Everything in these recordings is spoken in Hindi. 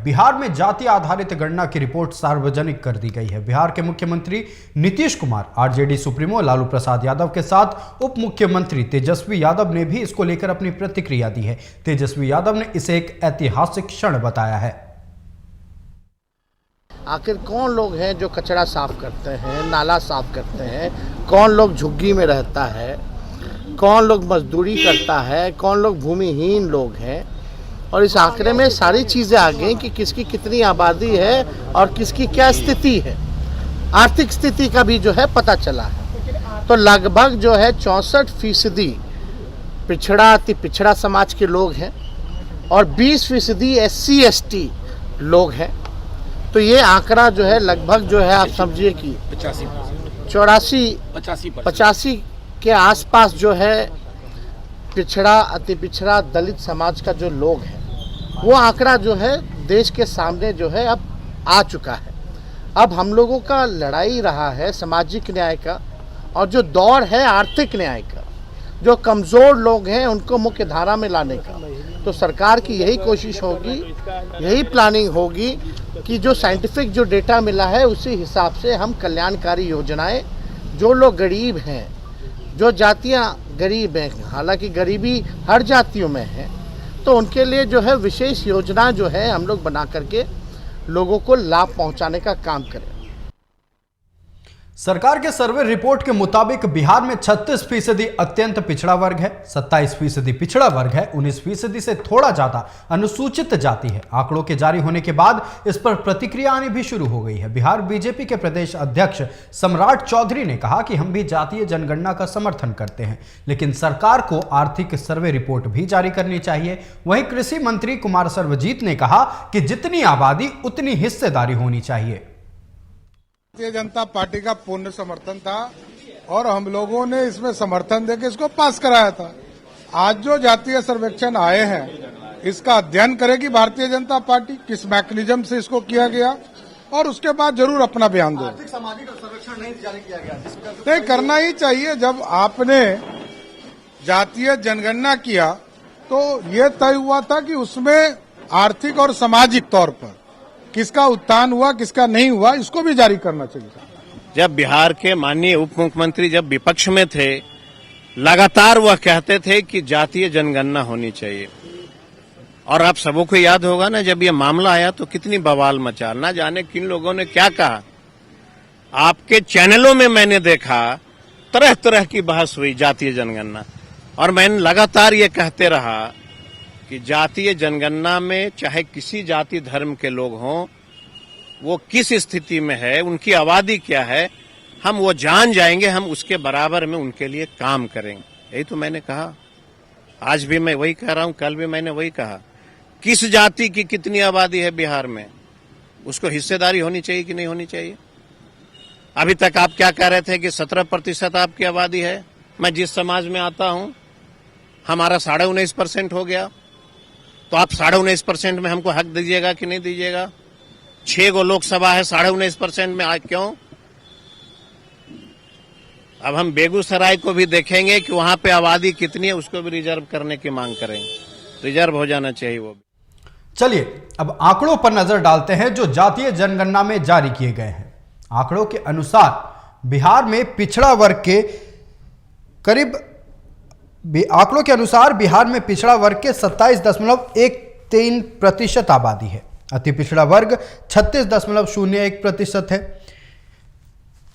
बिहार में जाति आधारित गणना की रिपोर्ट सार्वजनिक कर दी गई है। बिहार के मुख्यमंत्री नीतीश कुमार, आरजेडी सुप्रीमो लालू प्रसाद यादव के साथ उप मुख्यमंत्री तेजस्वी यादव ने भी इसको लेकर अपनी प्रतिक्रिया दी है। तेजस्वी यादव ने इसे एक ऐतिहासिक क्षण बताया है। आखिर कौन लोग हैं जो कचरा साफ करते हैं, नाला साफ करते हैं, कौन लोग झुग्गी में रहता है, कौन लोग मजदूरी करता है, कौन लोग भूमिहीन लोग हैं। और इस आंकड़े में सारी चीज़ें आ गई कि किसकी कितनी आबादी है और किसकी क्या स्थिति है, आर्थिक स्थिति का भी जो है पता चला है। तो लगभग जो है 64% पिछड़ा अति पिछड़ा समाज के लोग हैं और 20% SC ST लोग हैं। तो ये आंकड़ा जो है लगभग जो है आप समझिए कि 85 के आसपास जो है पिछड़ा अति पिछड़ा दलित समाज का जो लोग हैं, वो आंकड़ा जो है देश के सामने जो है अब आ चुका है। अब हम लोगों का लड़ाई रहा है सामाजिक न्याय का, और जो दौर है आर्थिक न्याय का, जो कमज़ोर लोग हैं उनको मुख्य धारा में लाने का। तो सरकार की यही कोशिश होगी, यही प्लानिंग होगी कि जो साइंटिफिक जो डेटा मिला है उसी हिसाब से हम कल्याणकारी योजनाएं, जो लोग गरीब हैं, जो जातियां गरीब हैं, हालांकि गरीबी हर जातियों में है, तो उनके लिए जो है विशेष योजना जो है हम लोग बना करके लोगों को लाभ पहुंचाने का काम करें। सरकार के सर्वे रिपोर्ट के मुताबिक बिहार में 36% अत्यंत पिछड़ा वर्ग है, 27% पिछड़ा वर्ग है, 19% से थोड़ा ज्यादा अनुसूचित जाति है। आंकड़ों के जारी होने के बाद इस पर प्रतिक्रिया आनी भी शुरू हो गई है। बिहार बीजेपी के प्रदेश अध्यक्ष सम्राट चौधरी ने कहा कि हम भी जातीय जनगणना का समर्थन करते हैं, लेकिन सरकार को आर्थिक सर्वे रिपोर्ट भी जारी करनी चाहिए। वहीं कृषि मंत्री कुमार सर्वजीत ने कहा कि जितनी आबादी उतनी हिस्सेदारी होनी चाहिए। भारतीय जनता पार्टी का पूर्ण समर्थन था और हम लोगों ने इसमें समर्थन देकर इसको पास कराया था। आज जो जातीय सर्वेक्षण आए हैं, इसका अध्ययन करेगी भारतीय जनता पार्टी, किस मैकेनिज्म से इसको किया गया, और उसके बाद जरूर अपना बयान दो। आर्थिक सामाजिक सर्वेक्षण नहीं जारी किया गया, नहीं करना ही चाहिए। जब आपने जातीय जनगणना किया तो ये तय हुआ था कि उसमें आर्थिक और सामाजिक तौर पर किसका उत्थान हुआ, किसका नहीं हुआ, इसको भी जारी करना चाहिए। जब बिहार के माननीय उप मुख्यमंत्री जब विपक्ष में थे, लगातार वह कहते थे कि जातीय जनगणना होनी चाहिए। और आप सबों को याद होगा ना, जब ये मामला आया तो कितनी बवाल मचा, ना जाने किन लोगों ने क्या कहा। आपके चैनलों में मैंने देखा तरह तरह की बहस हुई जातीय जनगणना, और मैंने लगातार ये कहते रहा कि जातीय जनगणना में चाहे किसी जाति धर्म के लोग हों, वो किस स्थिति में है, उनकी आबादी क्या है, हम वो जान जाएंगे, हम उसके बराबर में उनके लिए काम करेंगे। यही तो मैंने कहा, आज भी मैं वही कह रहा हूं, कल भी मैंने वही कहा। किस जाति की कितनी आबादी है बिहार में, उसको हिस्सेदारी होनी चाहिए कि नहीं होनी चाहिए। अभी तक आप क्या कह रहे थे कि 17% आपकी आबादी है। मैं जिस समाज में आता हूं, हमारा 19.5% हो गया, तो आप 19.5% में हमको हक दीजिएगा कि नहीं दीजिएगा। 6 गो लोकसभा है, 19.5% में आज क्यों। अब हम बेगूसराय को भी देखेंगे कि वहां पे आबादी कितनी है, उसको भी रिजर्व करने की मांग करेंगे। रिजर्व हो जाना चाहिए वो। चलिए अब आंकड़ों पर नजर डालते हैं जो जातीय जनगणना में जारी किए गए हैं। आंकड़ों के अनुसार बिहार में पिछड़ा वर्ग के आंकड़ों के अनुसार बिहार में पिछड़ा वर्ग के 27.13% आबादी है। अति पिछड़ा वर्ग 36.01% है।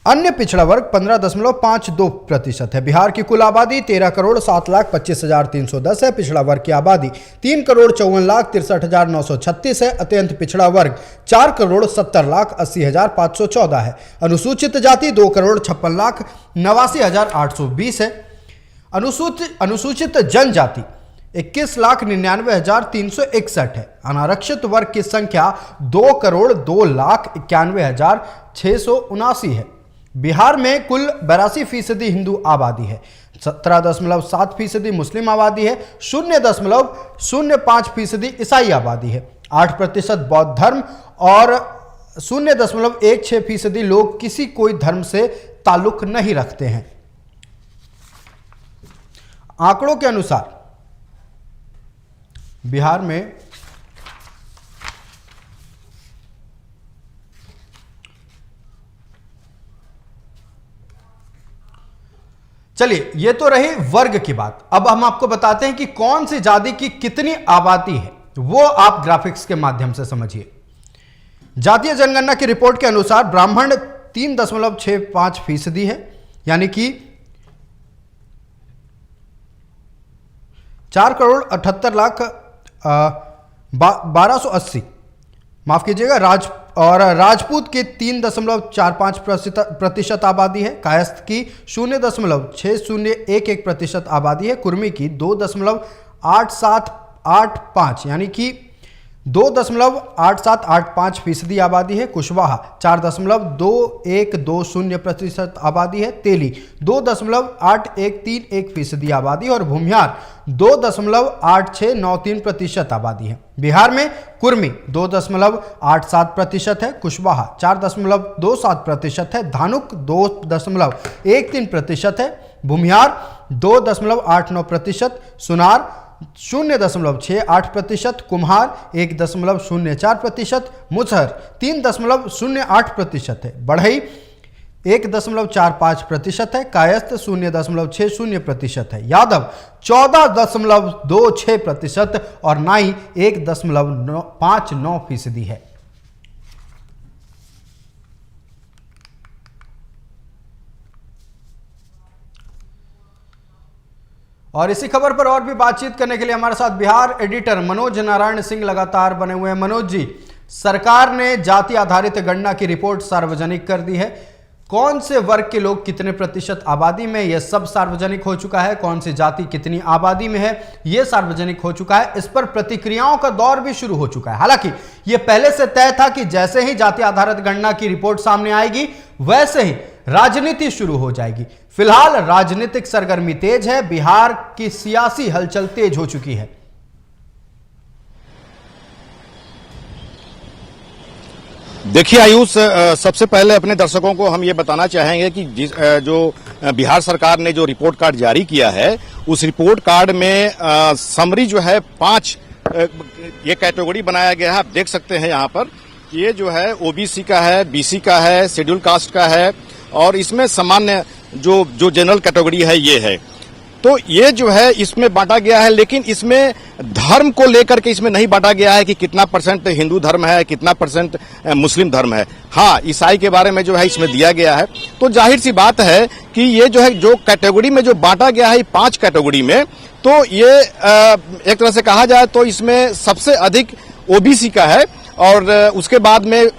अन्य पिछड़ा वर्ग 15.52% है। बिहार की कुल आबादी 13,07,25,310 है। पिछड़ा वर्ग की आबादी 3,54,63,936 है। अत्यंत पिछड़ा वर्ग 4,70,80,514 है। अनुसूचित जाति 2,56,89,820 है। अनुसूचित जनजाति 21,99,361 है। अनारक्षित वर्ग की संख्या 2,02,91,679 है। बिहार में कुल 82% हिंदू आबादी है। 17.7% मुस्लिम आबादी है। 0.05% ईसाई आबादी है। 8% बौद्ध धर्म और 0.16% लोग किसी कोई धर्म से ताल्लुक नहीं रखते हैं। आंकड़ों के अनुसार बिहार में चलिए, ये तो रही वर्ग की बात। अब हम आपको बताते हैं कि कौन सी जाति की कितनी आबादी है, वो आप ग्राफिक्स के माध्यम से समझिए। जातीय जनगणना की रिपोर्ट के अनुसार ब्राह्मण 3.65% है, यानी कि 4,78,12,80, माफ कीजिएगा, राजपूत की 3.45% आबादी है, कायस्थ की 0.6011% आबादी है, कुर्मी की 2.8785 यानी कि 2.8785% आबादी है, कुशवाहा 4.2120% आबादी है, तेली 2.8131% आबादी और भूमिहार 2.8693% आबादी है। बिहार में कुर्मी 2.87% है, कुशवाहा 4.27% है, धानुक 2.13% है, भूमिहार 2.89%, सुनार 0.68%, कुम्हार 1.04%, मुसहर 3.08% है, बढ़ई 1.45% है, कायस्थ 0.60% है, यादव 14.26% और नाई 1.59% है। और इसी खबर पर और भी बातचीत करने के लिए हमारे साथ बिहार एडिटर मनोज नारायण सिंह लगातार बने हुए हैं। मनोज जी, सरकार ने जाति आधारित गणना की रिपोर्ट सार्वजनिक कर दी है। कौन से वर्ग के लोग कितने प्रतिशत आबादी में, यह सब सार्वजनिक हो चुका है। कौन सी जाति कितनी आबादी में है, यह सार्वजनिक हो चुका है। इस पर प्रतिक्रियाओं का दौर भी शुरू हो चुका है। हालांकि यह पहले से तय था कि जैसे ही जाति आधारित गणना की रिपोर्ट सामने आएगी वैसे ही राजनीति शुरू हो जाएगी। फिलहाल राजनीतिक सरगर्मी तेज है, बिहार की सियासी हलचल तेज हो चुकी है। देखिए आयुष, सबसे पहले अपने दर्शकों को हम ये बताना चाहेंगे कि जो बिहार सरकार ने जो रिपोर्ट कार्ड जारी किया है, उस रिपोर्ट कार्ड में समरी जो है 5 ये कैटेगरी बनाया गया है। आप देख सकते हैं यहाँ पर, ये जो है ओबीसी का है, बीसी का है, शेड्यूल कास्ट का है और इसमें सामान्य जो जनरल कैटेगरी है ये है। तो ये जो है इसमें बांटा गया है, लेकिन इसमें धर्म को लेकर के इसमें नहीं बांटा गया है कि कितना % हिंदू धर्म है, कितना % मुस्लिम धर्म है। हाँ, ईसाई के बारे में जो है इसमें दिया गया है। तो जाहिर सी बात है कि ये जो है जो कैटेगरी में जो बांटा गया है 5 कैटेगरी में, तो ये एक तरह से कहा जाए तो इसमें सबसे अधिक ओबीसी का है और उसके बाद में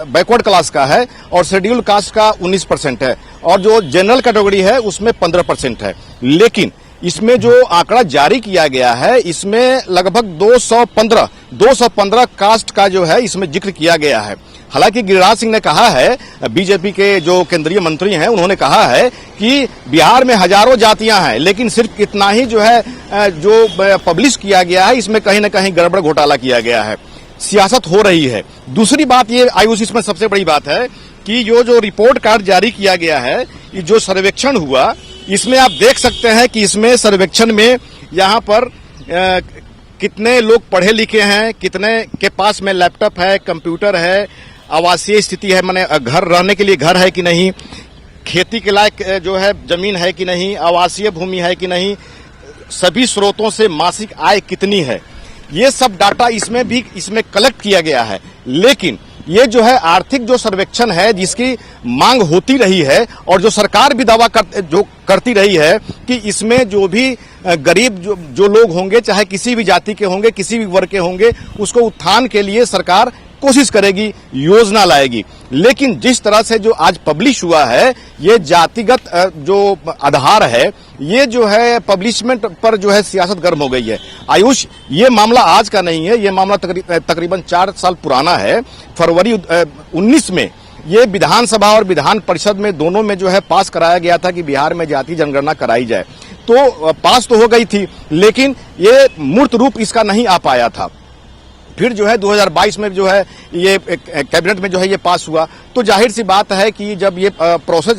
बैकवर्ड क्लास का है और शेड्यूल कास्ट का 19% है और जो जनरल कैटेगरी है उसमें 15% है। लेकिन इसमें जो आंकड़ा जारी किया गया है इसमें लगभग 215 कास्ट का जो है इसमें जिक्र किया गया है। हालांकि गिरिराज सिंह ने कहा है, बीजेपी के जो केंद्रीय मंत्री हैं उन्होंने कहा है कि बिहार में हजारों जातियां हैं, लेकिन सिर्फ इतना ही जो है जो पब्लिश किया गया है इसमें कहीं न कहीं गड़बड़ घोटाला किया गया है, सियासत हो रही है। दूसरी बात ये आयुष, इसमें सबसे बड़ी बात है कि जो रिपोर्ट कार्ड जारी किया गया है, ये जो सर्वेक्षण हुआ, इसमें आप देख सकते हैं कि इसमें सर्वेक्षण में यहाँ पर कितने लोग पढ़े लिखे हैं, कितने के पास में लैपटॉप है, कंप्यूटर है, आवासीय स्थिति है, माने घर रहने के लिए घर है कि नहीं, खेती के लायक जो है जमीन है कि नहीं, आवासीय भूमि है कि नहीं, सभी स्रोतों से मासिक आय कितनी है, ये सब डाटा इसमें कलेक्ट किया गया है। लेकिन ये जो है आर्थिक जो सर्वेक्षण है जिसकी मांग होती रही है और जो सरकार भी दावा करती रही है कि इसमें जो भी गरीब जो लोग होंगे, चाहे किसी भी जाति के होंगे, किसी भी वर्ग के होंगे, उसको उत्थान के लिए सरकार कोशिश करेगी, योजना लाएगी। लेकिन जिस तरह से जो आज पब्लिश हुआ है, ये जातिगत जो आधार है, ये जो है पब्लिशमेंट पर जो है सियासत गर्म हो गई है। आयुष, ये मामला आज का नहीं है, ये मामला तकरीबन 4 साल पुराना है। फरवरी 19 में ये विधानसभा और विधान परिषद में दोनों में जो है पास कराया गया था कि बिहार में जाति जनगणना कराई जाए। तो पास तो हो गई थी, लेकिन ये मूर्त रूप इसका नहीं आ पाया था। फिर जो है 2022 में जो है ये कैबिनेट में जो है ये पास हुआ। तो जाहिर सी बात है कि जब ये प्रोसेस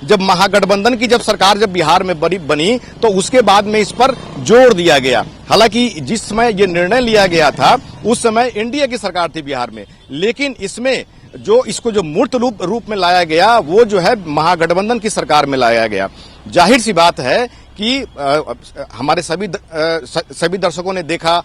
जब महागठबंधन की जब सरकार जब बिहार में बनी तो उसके बाद में इस पर जोर दिया गया। हालांकि जिस समय ये निर्णय लिया गया था उस समय एनडीए की सरकार थी बिहार में, लेकिन इसमें जो इसको जो मूर्त रूप में लाया गया वो जो है महागठबंधन की सरकार में लाया गया। जाहिर सी बात है कि हमारे सभी दर्शकों ने देखा,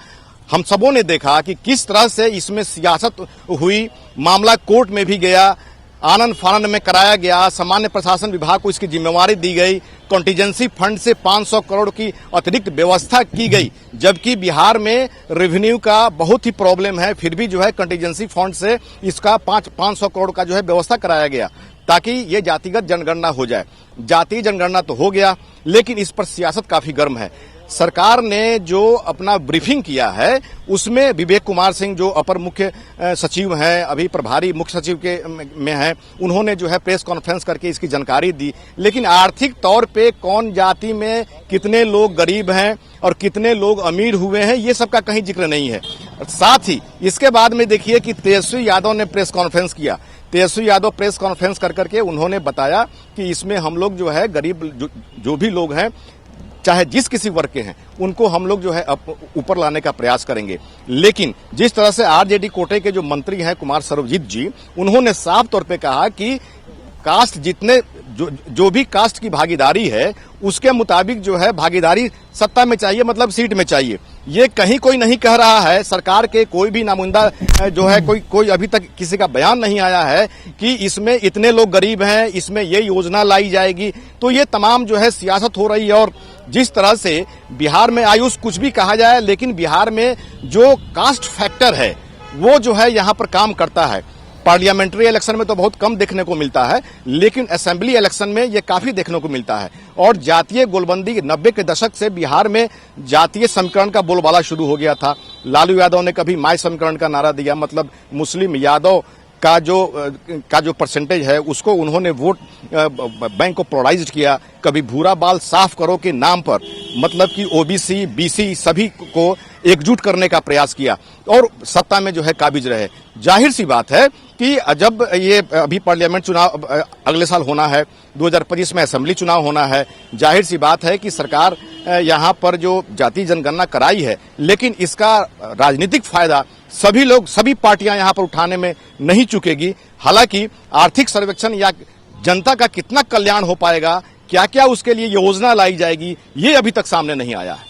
हम सबों ने देखा कि किस तरह से इसमें सियासत हुई, मामला कोर्ट में भी गया, आनंद फानंद में कराया गया, सामान्य प्रशासन विभाग को इसकी जिम्मेवारी दी गई, कॉन्टीजेंसी फंड से 500 करोड़ की अतिरिक्त व्यवस्था की गई, जबकि बिहार में रेवेन्यू का बहुत ही प्रॉब्लम है, फिर भी जो है कॉन्टीजेंसी फंड से इसका 500 करोड़ का जो है व्यवस्था कराया गया ताकि ये जातिगत जनगणना हो जाए। जातीय जनगणना तो हो गया, लेकिन इस पर सियासत काफी गर्म है। सरकार ने जो अपना ब्रीफिंग किया है उसमें विवेक कुमार सिंह जो अपर मुख्य सचिव हैं, अभी प्रभारी मुख्य सचिव के में हैं, उन्होंने जो है प्रेस कॉन्फ्रेंस करके इसकी जानकारी दी, लेकिन आर्थिक तौर पे कौन जाति में कितने लोग गरीब हैं और कितने लोग अमीर हुए हैं ये सब का कहीं जिक्र नहीं है। साथ ही इसके बाद में देखिए कि तेजस्वी यादव ने प्रेस कॉन्फ्रेंस किया। तेजस्वी यादव प्रेस कॉन्फ्रेंस कर करके उन्होंने बताया कि इसमें हम लोग जो है गरीब जो भी लोग हैं, चाहे जिस किसी वर्ग के हैं, उनको हम लोग जो है ऊपर लाने का प्रयास करेंगे। लेकिन जिस तरह से आरजेडी कोटे के जो मंत्री हैं कुमार सर्वजीत जी, उन्होंने साफ तौर पे कहा कि कास्ट जितने जो भी कास्ट की भागीदारी है उसके मुताबिक जो है भागीदारी सत्ता में चाहिए, मतलब सीट में चाहिए। ये कहीं कोई नहीं कह रहा है, सरकार के कोई भी नामुमकिन जो है कोई अभी तक किसी का बयान नहीं आया है कि इसमें इतने लोग गरीब हैं, इसमें ये योजना लाई जाएगी। तो ये तमाम जो है सियासत हो रही है। और जिस तरह से बिहार में आयुष कुछ भी कहा जाए, लेकिन बिहार में जो कास्ट फैक्टर है वो जो है यहाँ पर काम करता है। पार्लियामेंट्री इलेक्शन में तो बहुत कम देखने को मिलता है, लेकिन असेंबली इलेक्शन में ये काफी देखने को मिलता है। और जातीय गोलबंदी 90 के दशक से बिहार में जातीय समीकरण का बोलबाला शुरू हो गया था। लालू यादव ने कभी माय समीकरण का नारा दिया, मतलब मुस्लिम यादव का जो परसेंटेज है उसको उन्होंने वोट बैंक को पोलराइज्ड किया। कभी भूरा बाल साफ करो के नाम पर, मतलब कि ओबीसी बीसी सभी को एकजुट करने का प्रयास किया और सत्ता में जो है काबिज रहे। जाहिर सी बात है कि जब ये अभी पार्लियामेंट चुनाव अगले साल होना है, 2025 में असेंबली चुनाव होना है, जाहिर सी बात है कि सरकार यहाँ पर जो जातीय जनगणना कराई है, लेकिन इसका राजनीतिक फायदा सभी पार्टियां यहाँ पर उठाने में नहीं चुकेगी। हालांकि आर्थिक सर्वेक्षण या जनता का कितना कल्याण हो पाएगा, क्या क्या उसके लिए योजना लाई जाएगी, ये अभी तक सामने नहीं आया है।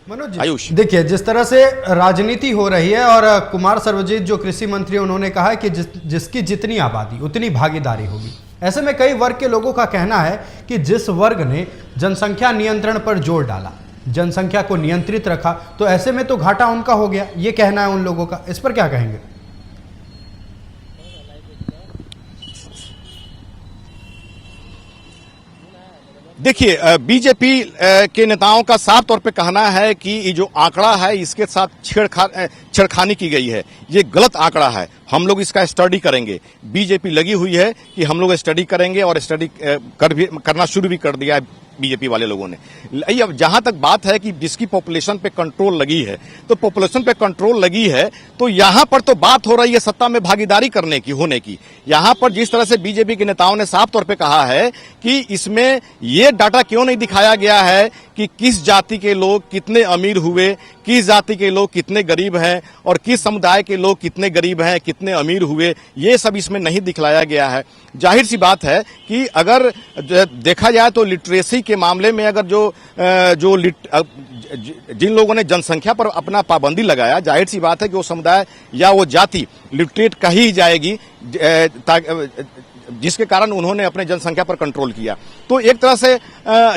मनोज जी, आयुष, देखिए जिस तरह से राजनीति हो रही है और कुमार सर्वजीत जो कृषि मंत्री उन्होंने कहा है कि जिसकी जितनी आबादी उतनी भागीदारी होगी। ऐसे में कई वर्ग के लोगों का कहना है कि जिस वर्ग ने जनसंख्या नियंत्रण पर जोर डाला, जनसंख्या को नियंत्रित रखा, तो ऐसे में तो घाटा उनका हो गया, ये कहना है उन लोगों का। इस पर क्या कहेंगे? देखिए, बीजेपी के नेताओं का साफ तौर पे कहना है कि ये जो आंकड़ा है इसके साथ छेड़खानी की गई है, ये गलत आंकड़ा है, हम लोग इसका स्टडी करेंगे। बीजेपी लगी हुई है कि हम लोग स्टडी करेंगे और स्टडी करना शुरू भी कर दिया है बीजेपी वाले लोगों ने। अब जहां तक बात है कि जिसकी पॉपुलेशन पे कंट्रोल लगी है, तो पॉपुलेशन पे कंट्रोल लगी है तो यहां पर तो बात हो रही है सत्ता में भागीदारी करने की, होने की। यहां पर जिस तरह से बीजेपी के नेताओं ने साफ तौर पे कहा है कि इसमें ये डाटा क्यों नहीं दिखाया गया है कि किस जाति के लोग कितने अमीर हुए, किस जाति के लोग कितने गरीब हैं और किस समुदाय के लोग कितने गरीब हैं, कितने अमीर हुए, ये सब इसमें नहीं दिखलाया गया है। जाहिर सी बात है कि अगर देखा जाए तो लिटरेसी के मामले में अगर जिन लोगों ने जनसंख्या पर अपना पाबंदी लगाया, जाहिर सी बात है कि वो समुदाय या वो जाति लिटरेट कही जाएगी, जिसके कारण उन्होंने अपने जनसंख्या पर कंट्रोल किया। तो एक तरह से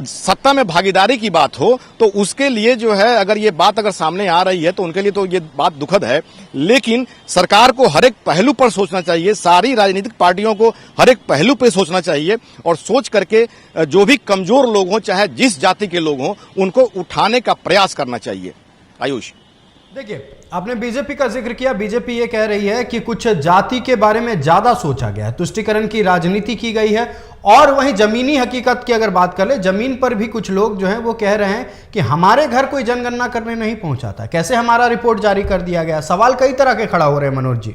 सत्ता में भागीदारी की बात हो तो उसके लिए जो है अगर ये बात अगर सामने आ रही है तो उनके लिए तो ये बात दुखद है। लेकिन सरकार को हर एक पहलू पर सोचना चाहिए, सारी राजनीतिक पार्टियों को हर एक पहलू पर सोचना चाहिए और सोच करके जो भी कमजोर लोग हों, चाहे जिस जाति के लोग हों, उनको उठाने का प्रयास करना चाहिए। आयुष, देखिए आपने बीजेपी का जिक्र किया। बीजेपी ये कह रही है कि कुछ जाति के बारे में ज्यादा सोचा गया है, तुष्टीकरण की राजनीति की गई है। और वहीं जमीनी हकीकत की अगर बात कर ले, जमीन पर भी कुछ लोग जो हैं वो कह रहे हैं कि हमारे घर कोई जनगणना करने नहीं पहुंचा था, कैसे हमारा रिपोर्ट जारी कर दिया गया। सवाल कई तरह के खड़ा हो रहे हैं मनोज जी।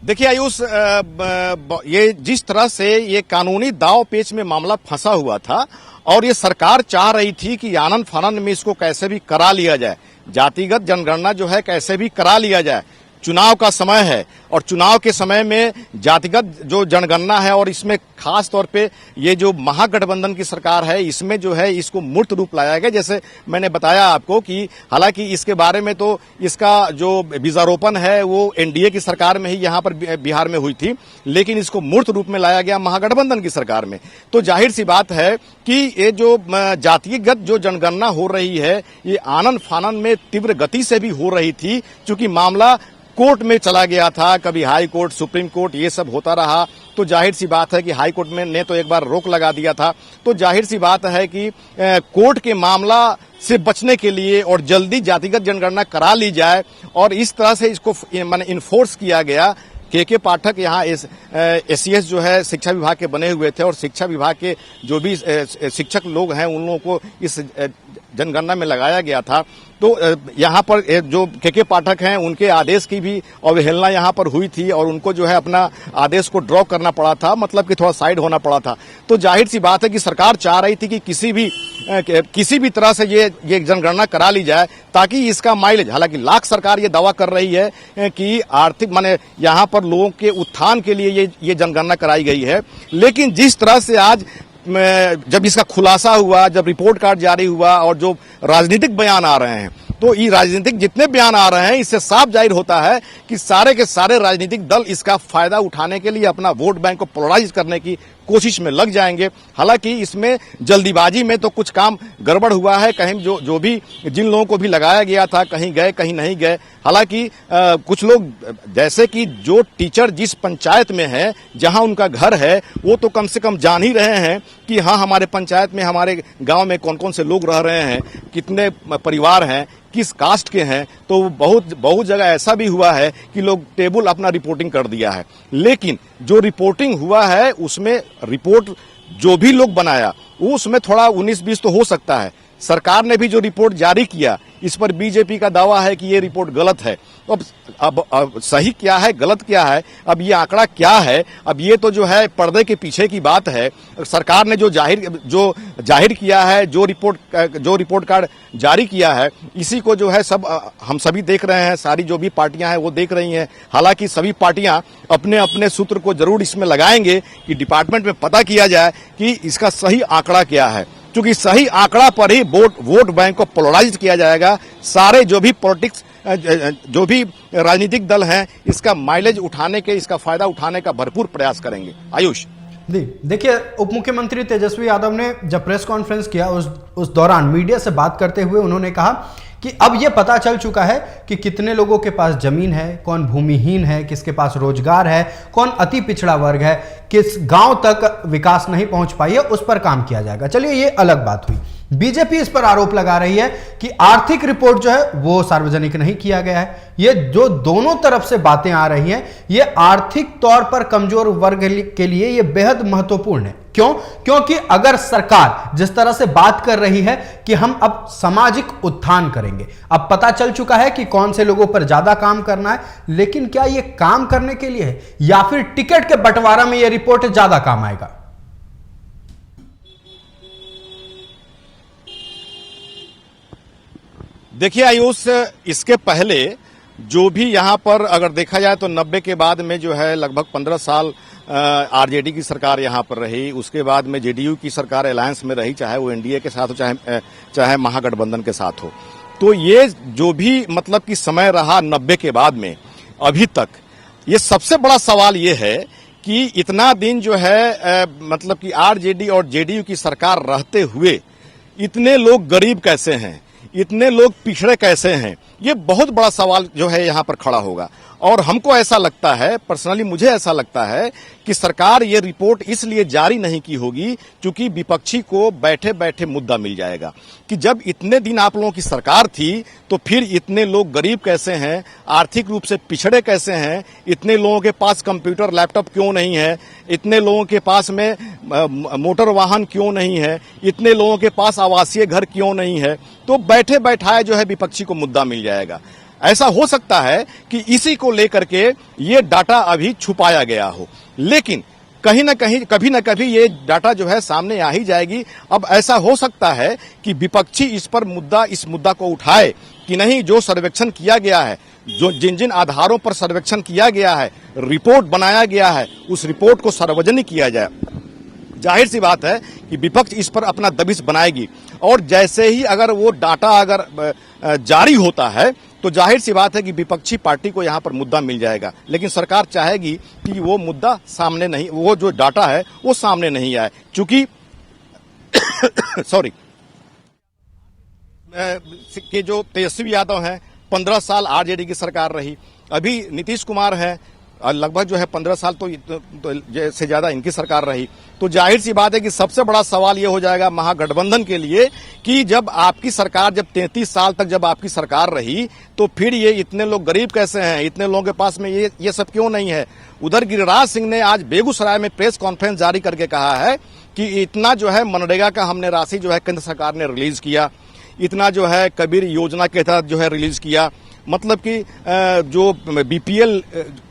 देखिए आयुष, ये जिस तरह से ये कानूनी दाव पेच में मामला फंसा हुआ था और ये सरकार चाह रही थी कि आनंद फानंद में इसको कैसे भी करा लिया जाए, जातिगत जनगणना जो है कैसे भी करा लिया जाए। चुनाव का समय है और चुनाव के समय में जातिगत जो जनगणना है और इसमें खास तौर पे ये जो महागठबंधन की सरकार है इसमें जो है इसको मूर्त रूप लाया गया। जैसे मैंने बताया आपको कि हालांकि इसके बारे में तो इसका जो बीजारोपण है वो एनडीए की सरकार में ही यहाँ पर बिहार में हुई थी, लेकिन इसको मूर्त रूप में लाया गया महागठबंधन की सरकार में। तो जाहिर सी बात है कि ये जो जातिगत जो जनगणना हो रही है ये आनन फानन में तीव्र गति से भी हो रही थी, चूंकि मामला कोर्ट में चला गया था, कभी हाई कोर्ट, सुप्रीम कोर्ट, ये सब होता रहा। तो जाहिर सी बात है कि हाई कोर्ट में ने तो एक बार रोक लगा दिया था। तो जाहिर सी बात है कि कोर्ट के मामला से बचने के लिए और जल्दी जातिगत जनगणना करा ली जाए और इस तरह से इसको माने इन्फोर्स किया गया। के पाठक यहाँ एससीएस जो है शिक्षा विभाग के बने हुए थे और शिक्षा विभाग के जो भी शिक्षक लोग हैं उन लोगों को इस जनगणना में लगाया गया था। तो यहाँ पर जो के पाठक हैं उनके आदेश की भी अवहेलना यहाँ पर हुई थी और उनको जो है अपना आदेश को ड्रॉप करना पड़ा था, मतलब कि थोड़ा साइड होना पड़ा था। तो जाहिर सी बात है कि सरकार चाह रही थी कि किसी भी तरह से ये जनगणना करा ली जाए ताकि इसका माइलेज, हालांकि लाख सरकार ये दावा कर रही है कि आर्थिक माने यहाँ पर लोगों के उत्थान के लिए ये जनगणना कराई गई है, लेकिन जिस तरह से आज जब इसका खुलासा हुआ, जब रिपोर्ट कार्ड जारी हुआ और जो राजनीतिक बयान आ रहे हैं, तो ये राजनीतिक जितने बयान आ रहे हैं इससे साफ जाहिर होता है कि सारे के सारे राजनीतिक दल इसका फायदा उठाने के लिए अपना वोट बैंक को पोलराइज करने की कोशिश में लग जाएंगे। हालांकि इसमें जल्दीबाजी में तो कुछ काम गड़बड़ हुआ है, कहीं जो भी जिन लोगों को भी लगाया गया था कहीं गए कहीं नहीं गए। हालांकि कुछ लोग जैसे कि जो टीचर जिस पंचायत में है, जहां उनका घर है, वो तो कम से कम जान ही रहे हैं कि हाँ हमारे पंचायत में, हमारे गांव में कौन कौन से लोग रह रहे हैं, कितने परिवार हैं, किस कास्ट के हैं। तो बहुत जगह ऐसा भी हुआ है कि लोग टेबल अपना रिपोर्टिंग कर दिया है, लेकिन जो रिपोर्टिंग हुआ है उसमें रिपोर्ट जो भी लोग बनाया उसमें थोड़ा 19-20 तो हो सकता है। सरकार ने भी जो रिपोर्ट जारी किया इस पर बीजेपी का दावा है कि ये रिपोर्ट गलत है। अब सही क्या है, गलत क्या है, अब ये आंकड़ा क्या है, अब ये तो जो है पर्दे के पीछे की बात है। सरकार ने जो जाहिर किया है, जो रिपोर्ट कार्ड जारी किया है, इसी को जो है सब हम सभी देख रहे हैं, सारी जो भी पार्टियां हैं वो देख रही हैं। हालांकि सभी पार्टियां अपने अपने सूत्र को जरूर इसमें लगाएंगे कि डिपार्टमेंट में पता किया जाए कि इसका सही आंकड़ा क्या है, क्योंकि सही आंकड़ा पर ही वोट बैंक को पोलराइज किया जाएगा। सारे जो भी पॉलिटिक्स, जो भी राजनीतिक दल हैं, इसका माइलेज उठाने के, इसका फायदा उठाने का भरपूर प्रयास करेंगे। आयुष जी देखिए, उप मुख्यमंत्री तेजस्वी यादव ने जब प्रेस कॉन्फ्रेंस किया उस दौरान मीडिया से बात करते हुए उन्होंने कहा कि अब यह पता चल चुका है कि कितने लोगों के पास जमीन है, कौन भूमिहीन है, किसके पास रोजगार है, कौन अति पिछड़ा वर्ग है, किस गांव तक विकास नहीं पहुंच पाई है, उस पर काम किया जाएगा। चलिए ये अलग बात हुई। बीजेपी इस पर आरोप लगा रही है कि आर्थिक रिपोर्ट जो है वो सार्वजनिक नहीं किया गया है। ये जो दोनों तरफ से बातें आ रही हैं, ये आर्थिक तौर पर कमजोर वर्ग के लिए ये बेहद महत्वपूर्ण है। क्यों? क्योंकि अगर सरकार जिस तरह से बात कर रही है कि हम अब सामाजिक उत्थान करेंगे, अब पता चल चुका है कि कौन से लोगों पर ज्यादा काम करना है, लेकिन क्या ये काम करने के लिए है या फिर टिकट के बंटवारा में ये रिपोर्ट ज्यादा काम आएगा? देखिए आयुष, इसके पहले जो भी यहाँ पर अगर देखा जाए तो 90 के बाद में जो है लगभग 15 साल आरजेडी की सरकार यहाँ पर रही। उसके बाद में जेडीयू की सरकार अलायंस में रही, चाहे वो एनडीए के साथ हो चाहे महागठबंधन के साथ हो। तो ये जो भी मतलब कि समय रहा 90 के बाद में अभी तक, ये सबसे बड़ा सवाल ये है कि इतना दिन जो है मतलब कि आरजेडी और जेडीयू की सरकार रहते हुए इतने लोग गरीब कैसे हैं, इतने लोग पिछड़े कैसे हैं, ये बहुत बड़ा सवाल जो है यहाँ पर खड़ा होगा। और हमको ऐसा लगता है, पर्सनली मुझे ऐसा लगता है कि सरकार ये रिपोर्ट इसलिए जारी नहीं की होगी क्योंकि विपक्षी को बैठे बैठे मुद्दा मिल जाएगा कि जब इतने दिन आप लोगों की सरकार थी तो फिर इतने लोग गरीब कैसे हैं, आर्थिक रूप से पिछड़े कैसे हैं, इतने लोगों के पास कंप्यूटर लैपटॉप क्यों नहीं है, इतने लोगों के पास में मोटर वाहन क्यों नहीं है, इतने लोगों के पास आवासीय घर क्यों नहीं है। तो बैठे बैठाए जो है विपक्षी को मुद्दा मिल जाएगा। ऐसा हो सकता है कि इसी को लेकर के ये डाटा अभी छुपाया गया हो, लेकिन कहीं ना कहीं कभी ना कभी ये डाटा जो है सामने आ ही जाएगी। अब ऐसा हो सकता है कि विपक्षी इस मुद्दा को उठाए कि नहीं, जो सर्वेक्षण किया गया है, जो जिन जिन आधारों पर सर्वेक्षण किया गया है, रिपोर्ट बनाया गया है, उस रिपोर्ट को सार्वजनिक किया जाए। जाहिर सी बात है कि विपक्ष इस पर अपना दबिश बनाएगी और जैसे ही अगर वो डाटा अगर जारी होता है तो जाहिर सी बात है कि विपक्षी पार्टी को यहां पर मुद्दा मिल जाएगा। लेकिन सरकार चाहेगी कि वो मुद्दा सामने नहीं, वो जो डाटा है वो सामने नहीं आए, चूंकि सॉरी कि जो तेजस्वी यादव हैं 15 साल आरजेडी की सरकार रही, अभी नीतीश कुमार है लगभग जो है 15 साल तो से ज्यादा इनकी सरकार रही। तो जाहिर सी बात है कि सबसे बड़ा सवाल ये हो जाएगा महागठबंधन के लिए कि जब आपकी सरकार, जब 33 साल तक जब आपकी सरकार रही, तो फिर ये इतने लोग गरीब कैसे हैं, इतने लोगों के पास में ये सब क्यों नहीं है। उधर गिरिराज सिंह ने आज बेगूसराय में प्रेस कॉन्फ्रेंस जारी करके कहा है कि इतना जो है मनरेगा का हमने राशि जो है केंद्र सरकार ने रिलीज किया, इतना जो है कबीर योजना के तहत जो है रिलीज किया। मतलब कि जो बीपीएल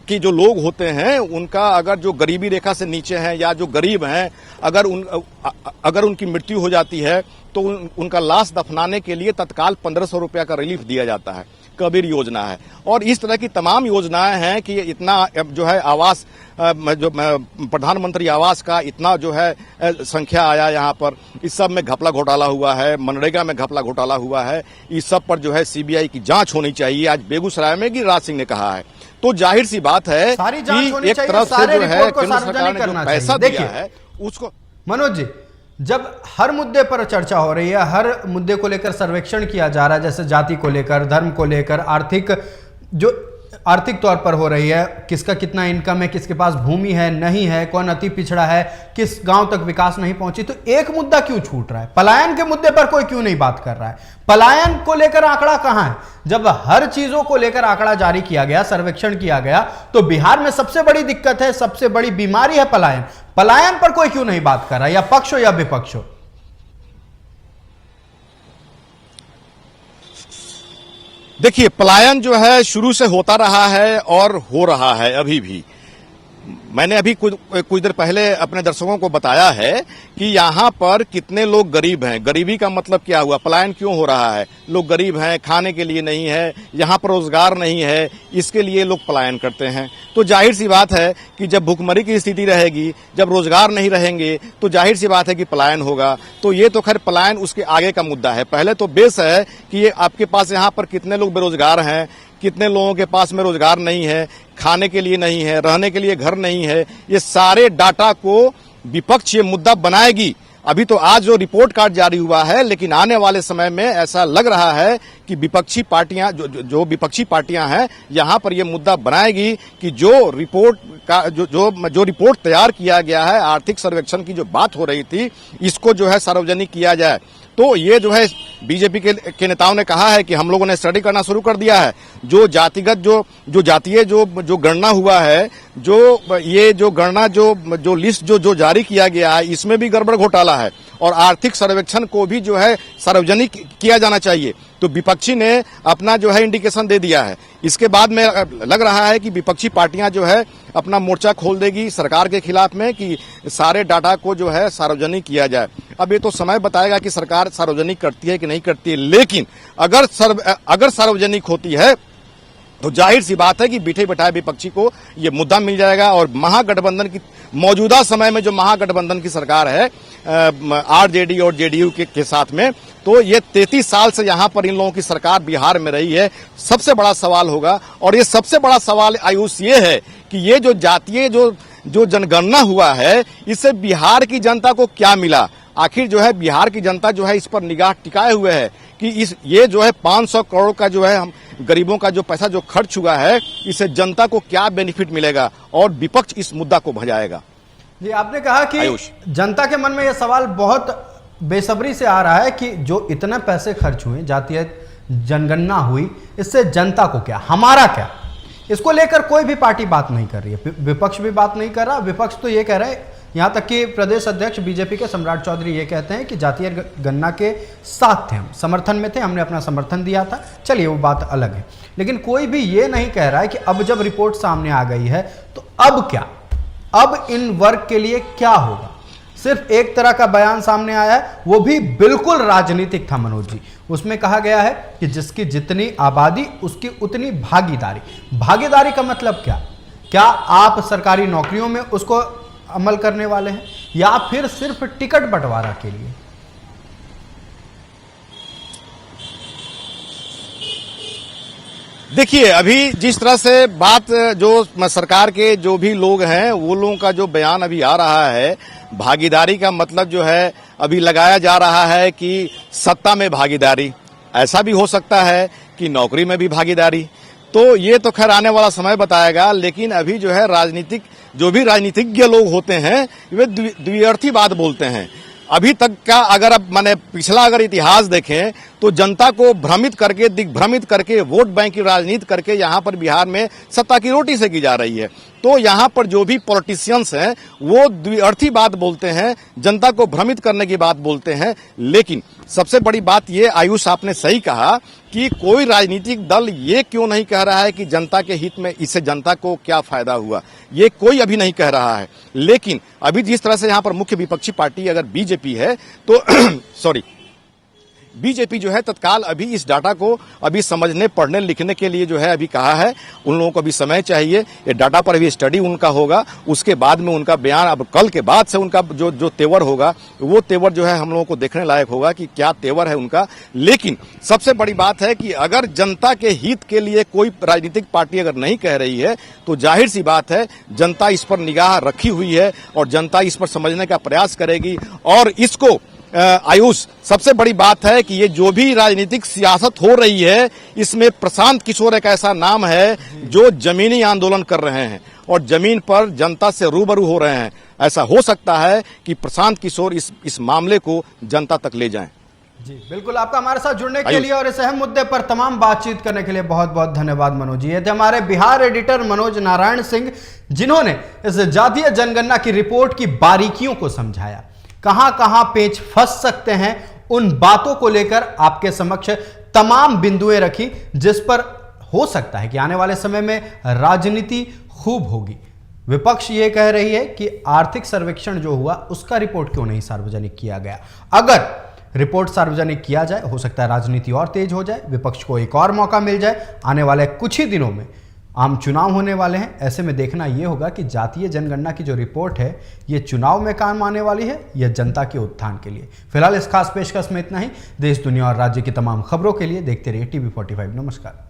की जो लोग होते हैं उनका अगर जो गरीबी रेखा से नीचे हैं या जो गरीब हैं, अगर उनकी मृत्यु हो जाती है तो उनका लाश दफनाने के लिए तत्काल 1500 रुपया का रिलीफ दिया जाता है, कबीर योजना है। और इस तरह की तमाम योजनाएं हैं कि इतना जो है आवास, जो प्रधानमंत्री आवास का इतना जो है संख्या आया यहाँ पर, इस सब में घपला घोटाला हुआ है, मनरेगा में घपला घोटाला हुआ है, इस सब पर जो है सीबीआई की जांच होनी चाहिए, आज बेगूसराय में गिरिराज सिंह ने कहा है। तो जाहिर सी बात है कि एक तरफ से जो है केंद्र सरकार ने जो पैसा दिया है उसको। मनोज जी, जब हर मुद्दे पर चर्चा हो रही है, हर मुद्दे को लेकर सर्वेक्षण किया जा रहा है, जैसे जाति को लेकर, धर्म को लेकर, आर्थिक तौर पर हो रही है, किसका कितना इनकम है, किसके पास भूमि है नहीं है, कौन अति पिछड़ा है, किस गांव तक विकास नहीं पहुंची, तो एक मुद्दा क्यों छूट रहा है? पलायन के मुद्दे पर कोई क्यों नहीं बात कर रहा है? पलायन को लेकर आंकड़ा कहां है? जब हर चीजों को लेकर आंकड़ा जारी किया गया, सर्वेक्षण किया गया, तो बिहार में सबसे बड़ी दिक्कत है, सबसे बड़ी बीमारी है पलायन। पलायन पर कोई क्यों नहीं बात कर रहा है, या पक्ष हो या विपक्ष हो? देखिए, पलायन जो है शुरू से होता रहा है और हो रहा है अभी भी। मैंने अभी कुछ देर पहले अपने दर्शकों को बताया है कि यहाँ पर कितने लोग गरीब हैं। गरीबी का मतलब क्या हुआ, पलायन क्यों हो रहा है? लोग गरीब हैं, खाने के लिए नहीं है, यहाँ पर रोजगार नहीं है, इसके लिए लोग पलायन करते हैं। तो जाहिर सी बात है कि जब भुखमरी की स्थिति रहेगी, जब रोजगार नहीं रहेंगे, तो जाहिर सी बात है कि पलायन होगा। तो ये तो खैर पलायन उसके आगे का मुद्दा है। पहले तो बेस है कि ये आपके पास यहाँ पर कितने लोग बेरोजगार हैं, कितने लोगों के पास में रोजगार नहीं है, खाने के लिए नहीं है, रहने के लिए घर नहीं है। ये सारे डाटा को विपक्ष ये मुद्दा बनाएगी। अभी तो आज जो रिपोर्ट कार्ड जारी हुआ है, लेकिन आने वाले समय में ऐसा लग रहा है कि विपक्षी पार्टियां जो विपक्षी पार्टियां हैं यहाँ पर ये मुद्दा बनाएगी कि जो रिपोर्ट का जो रिपोर्ट तैयार किया गया है, आर्थिक सर्वेक्षण की जो बात हो रही थी, इसको जो है सार्वजनिक किया जाए। तो ये जो है बीजेपी के नेताओं ने कहा है कि हम लोगों ने स्टडी करना शुरू कर दिया है। जो जातिगत जो जातीय जो गणना हुआ है, ये जो गणना जो लिस्ट जो जारी किया गया है, इसमें भी गड़बड़ घोटाला है और आर्थिक सर्वेक्षण को भी जो है सार्वजनिक किया जाना चाहिए। तो विपक्षी ने अपना जो है इंडिकेशन दे दिया है। इसके बाद में लग रहा है कि विपक्षी पार्टियां जो है अपना मोर्चा खोल देगी सरकार के खिलाफ में कि सारे डाटा को जो है सार्वजनिक किया जाए। अब ये तो समय बताएगा कि सरकार सार्वजनिक करती है कि नहीं करती है, लेकिन अगर सार्वजनिक होती है तो जाहिर सी बात है कि बिठे बिठाए विपक्षी को ये मुद्दा मिल जाएगा। और महागठबंधन की मौजूदा समय में जो महागठबंधन की सरकार है आरजेडी और जेडीयू के साथ में, तो ये 33 साल से यहाँ पर इन लोगों की सरकार बिहार में रही है। सबसे बड़ा सवाल होगा, और ये सबसे बड़ा सवाल आयुष ये है कि ये जो जातीय जो जनगणना हुआ है, इससे बिहार की जनता को क्या मिला? आखिर जो है बिहार की जनता जो है इस पर निगाह टिकाए हुए है कि ये जो है 500 करोड़ का जो है हम गरीबों का जो पैसा जो खर्च हुआ है, इससे जनता को क्या बेनिफिट मिलेगा, और विपक्ष इस मुद्दा को भजाएगा। जी, आपने कहा कि जनता के मन में यह सवाल बहुत बेसब्री से आ रहा है कि जो इतने पैसे खर्च हुए, जातीय जनगणना हुई, इससे जनता को क्या, हमारा क्या? इसको लेकर कोई भी पार्टी बात नहीं कर रही है, विपक्ष भी बात नहीं कर रहा। विपक्ष तो ये कह रहा है, यहां तक कि प्रदेश अध्यक्ष बीजेपी के सम्राट चौधरी ये कहते हैं कि जातीय गणना के साथ थे, हम समर्थन में थे, हमने अपना समर्थन दिया था। चलिए वो बात अलग है, लेकिन कोई भी ये नहीं कह रहा है कि अब जब रिपोर्ट सामने आ गई है तो अब क्या, अब इन वर्ग के लिए क्या होगा? सिर्फ एक तरह का बयान सामने आया है, वो भी बिल्कुल राजनीतिक था मनोज जी। उसमें कहा गया है कि जिसकी जितनी आबादी उसकी उतनी भागीदारी। भागीदारी का मतलब क्या? क्या आप सरकारी नौकरियों में उसको अमल करने वाले हैं या फिर सिर्फ टिकट बंटवारा के लिए? देखिए, अभी जिस तरह से बात जो सरकार के जो भी लोग हैं वो लोगों का जो बयान अभी आ रहा है, भागीदारी का मतलब जो है अभी लगाया जा रहा है कि सत्ता में भागीदारी, ऐसा भी हो सकता है कि नौकरी में भी भागीदारी। तो ये तो खैर आने वाला समय बताएगा, लेकिन अभी जो है जो भी राजनीतिज्ञ लोग होते हैं वे द्व्यर्थी बात बोलते हैं। अभी तक का अगर अब माने पिछला अगर इतिहास देखें तो जनता को भ्रमित करके, दिग्भ्रमित करके, वोट बैंक की राजनीति करके यहाँ पर बिहार में सत्ता की रोटी सेकी जा रही है। तो यहाँ पर जो भी पॉलिटिशियंस हैं वो द्व्यर्थी बात बोलते हैं, जनता को भ्रमित करने की बात बोलते हैं। लेकिन सबसे बड़ी बात ये, आयुष आपने सही कहा कि कोई राजनीतिक दल ये क्यों नहीं कह रहा है कि जनता के हित में इससे जनता को क्या फायदा हुआ, ये कोई अभी नहीं कह रहा है। लेकिन अभी जिस तरह से यहाँ पर मुख्य विपक्षी पार्टी अगर बीजेपी है तो बीजेपी जो है तत्काल अभी इस डाटा को अभी समझने, पढ़ने, लिखने के लिए जो है अभी कहा है। उन लोगों को अभी समय चाहिए, ये डाटा पर अभी स्टडी उनका होगा, उसके बाद में उनका बयान, अब कल के बाद से उनका जो तेवर होगा वो तेवर जो है हम लोगों को देखने लायक होगा कि क्या तेवर है उनका। लेकिन सबसे बड़ी बात है कि अगर जनता के हित के लिए कोई राजनीतिक पार्टी अगर नहीं कह रही है तो जाहिर सी बात है जनता इस पर निगाह रखी हुई है और जनता इस पर समझने का प्रयास करेगी। और इसको आयुष, सबसे बड़ी बात है कि ये जो भी राजनीतिक सियासत हो रही है इसमें प्रशांत किशोर एक ऐसा नाम है जो जमीनी आंदोलन कर रहे हैं और जमीन पर जनता से रूबरू हो रहे हैं। ऐसा हो सकता है कि प्रशांत किशोर इस मामले को जनता तक ले जाएं। जी बिल्कुल, आपका हमारे साथ जुड़ने के लिए और इस अहम मुद्दे पर तमाम बातचीत करने के लिए बहुत बहुत धन्यवाद मनोज जी। ये थे हमारे बिहार एडिटर मनोज नारायण सिंह, जिन्होंने इस जातीय जनगणना की रिपोर्ट की बारीकियों को समझाया, कहां कहां पेच फंस सकते हैं उन बातों को लेकर आपके समक्ष तमाम बिंदुएं रखी, जिस पर हो सकता है कि आने वाले समय में राजनीति खूब होगी। विपक्ष ये कह रही है कि आर्थिक सर्वेक्षण जो हुआ उसका रिपोर्ट क्यों नहीं सार्वजनिक किया गया। अगर रिपोर्ट सार्वजनिक किया जाए हो सकता है राजनीति और तेज हो जाए, विपक्ष को एक और मौका मिल जाए। आने वाले कुछ ही दिनों में आम चुनाव होने वाले हैं, ऐसे में देखना यह होगा कि जातीय जनगणना की जो रिपोर्ट है ये चुनाव में काम आने वाली है या जनता के उत्थान के लिए। फिलहाल इस खास पेशकश में इतना ही। देश, दुनिया और राज्य की तमाम खबरों के लिए देखते रहिए TV45। नमस्कार।